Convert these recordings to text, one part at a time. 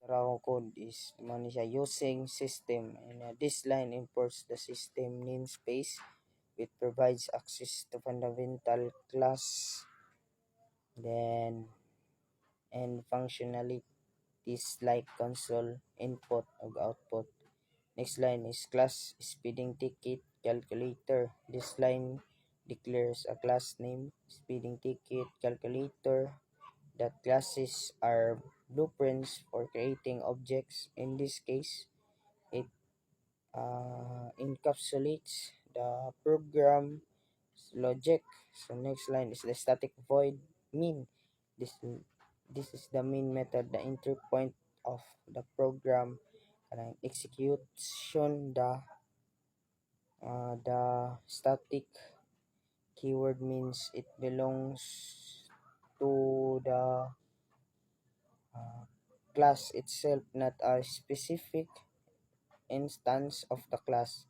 raw code is money siya using system, and this line imports the system namespace which provides access to fundamental class then and functionalities like console input or output. Next line is class speeding ticket calculator. This line declares a class name speeding ticket calculator. That classes are blueprints for creating objects. In this case, it encapsulates the program logic. So next line is the static void mean. This is the main method, the entry point of the program and execution. The static keyword means it belongs to the class itself, not a specific instance of the class.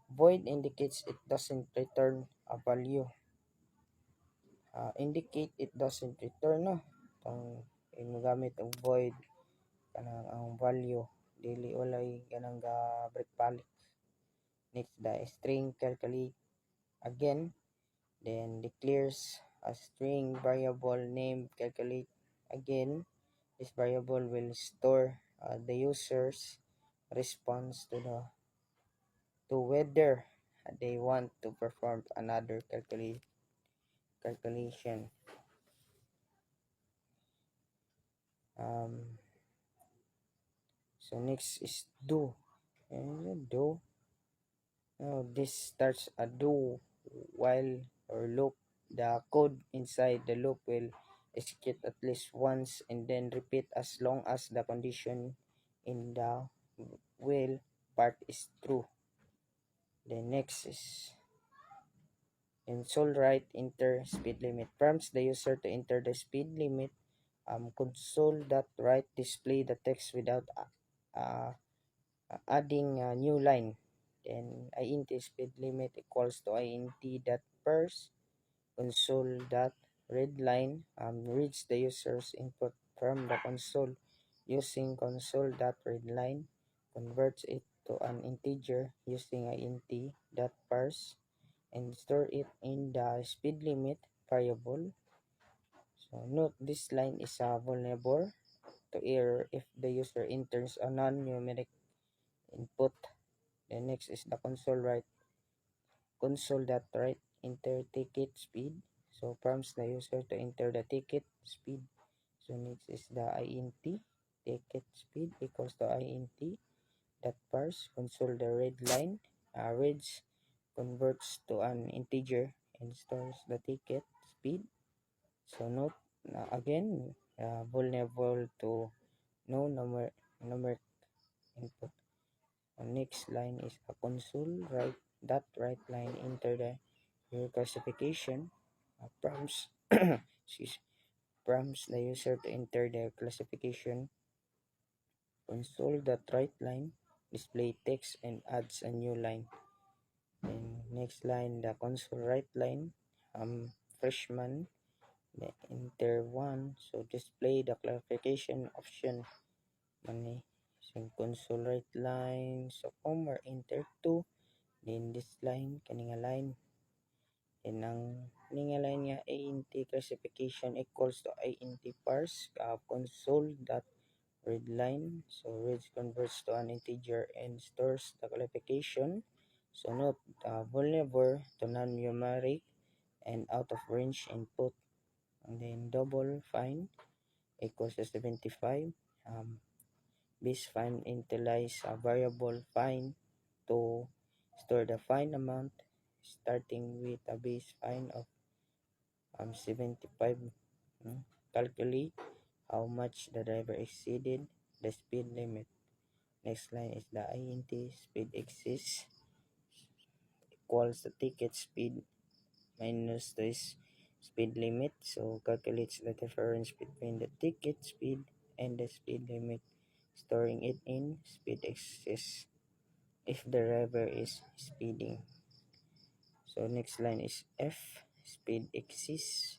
Void indicates it doesn't return a value. Indicate it doesn't return, no? Itong magamit ang void kanang ang value dili walay ganang ga break balik. Next, the string calculate again, then declares a string variable name calculate again. This variable will store the user's response to whether they want to perform another calculation. So next is do. Do. This starts a do while or loop. The code inside the loop will execute at least once and then repeat as long as the condition in the while part is true. The next is console write enter speed limit. Prompts the user to enter the speed limit. Console.write display the text without adding a new line. Then int speed limit equals to int dot parse. Console dot readline reads the user's input from the console using console dot readline, converts it to an integer using int dot parse, and store it in the speed limit variable. So note this line is vulnerable to error if the user enters a non-numeric input. The next is the console.write enter ticket speed. So prompts the user to enter the ticket speed. So next is the int ticket speed equals to int dot parse. Console the read line reads, converts to an integer, and stores the ticket speed. So note again vulnerable to no numeric input. Next line is a console write line enter your classification. Prompts prompts the user to enter their classification. Console.write line display text and adds a new line. Then next line, the console write line freshman, enter 1, so display the classification option money. So console write line so or enter 2, then this line kaninga line, then ang kaninga line nga int classification equals to int parse console dot read line, so reads converts to an integer and stores the classification. So note vulnerable to non-numeric and out of range input. And then double fine equals to 75. Base fine initialize a variable fine to store the fine amount starting with a base fine of 75. Calculate how much the driver exceeded the speed limit. Next line is the int speed exists equals the ticket speed minus this speed limit, so calculates the difference between the ticket speed and the speed limit, storing it in speed excess if the driver is speeding. So next line is f speed exists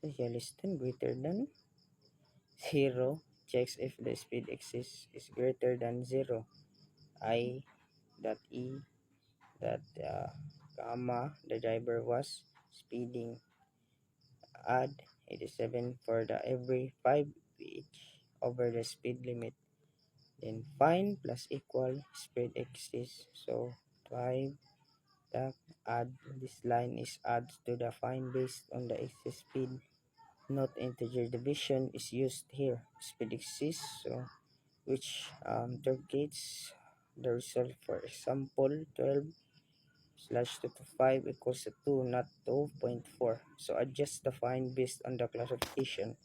less than greater than 0 checks if the speed exists is greater than 0. I dot E that comma the driver was speeding. Add 87 for the every 5 each over the speed limit. Then find plus equal speed exists. So 5 the add this line is adds to the find based on the excess speed. Not integer division is used here. Speed exists, so which interrogates the result. For example, 12 slash 2 to 5 equals to 2, not 2.4. So adjust the find based on the classification.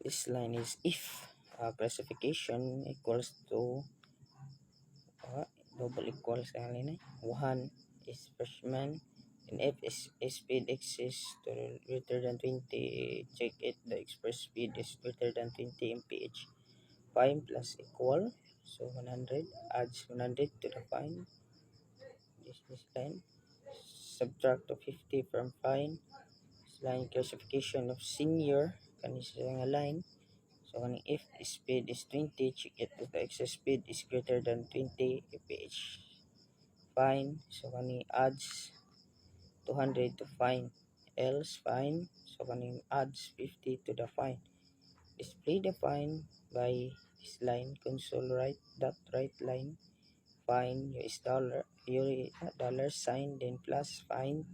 This line is if classification equals to double equals ang line 1 is freshman, and if is speed exists to greater than 20, check it the express speed is greater than 20 mph. Find plus equal, so 100 adds 100 to the find. This line subtract to 50 from find. This line classification of senior kanisa nga line. So if speed is 20, check it if the excess speed is greater than 20 mph. Find, so kani adds 200 to find, else find, so kani adds 50 to the find. Display the find by this line, console right dot right line, find US dollar sign, then plus find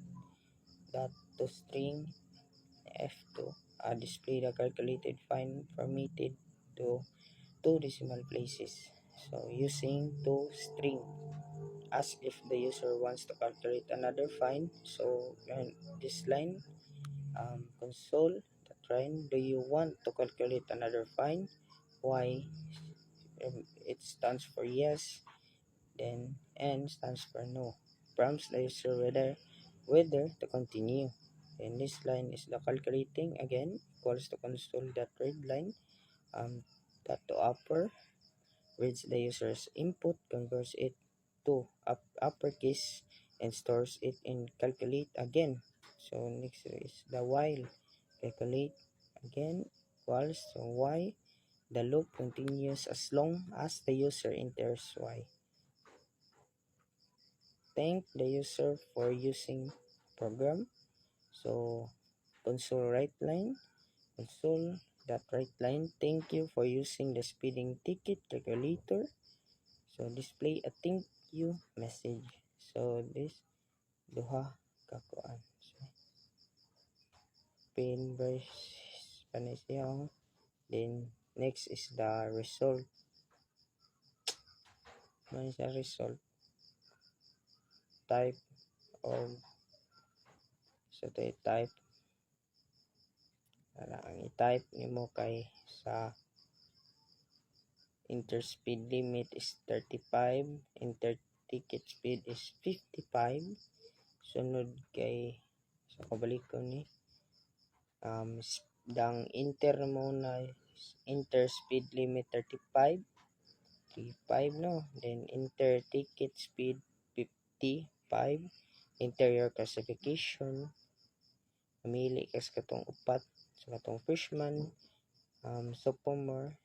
dot to string F2. Display the calculated find formatted to 2 decimal places. So using to string, ask if the user wants to calculate another find. So this line, console the train, do you want to calculate another find? Why? It stands for yes, then N stands for no. Prompts the user whether to continue. And this line is the calculating, again equals to console that red line, that to upper, reads the user's input, converts it to uppercase, and stores it in calculate again. So next is the while, calculate again equals to y. The loop continues as long as the user enters y. Thank the user for using program. So console right line, console that right line, thank you for using the speeding ticket calculator. So display a thank you message. So this duha kakuan. So pin verse panisiyang. Then next is the result. Man sa result type of, so type ang i-type nimo kay sa enter speed limit is 35, enter ticket speed is 55. Sunod kay sa kabalik ko ni dang enter mo na enter speed limit 35 no, then enter ticket speed 55, enter your classification, mamili kas katong upat, so katong freshman, sophomore,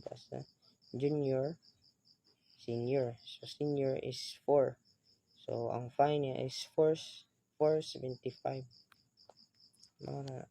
basta junior, senior. So senior is 4, so ang fine niya is 475. Mga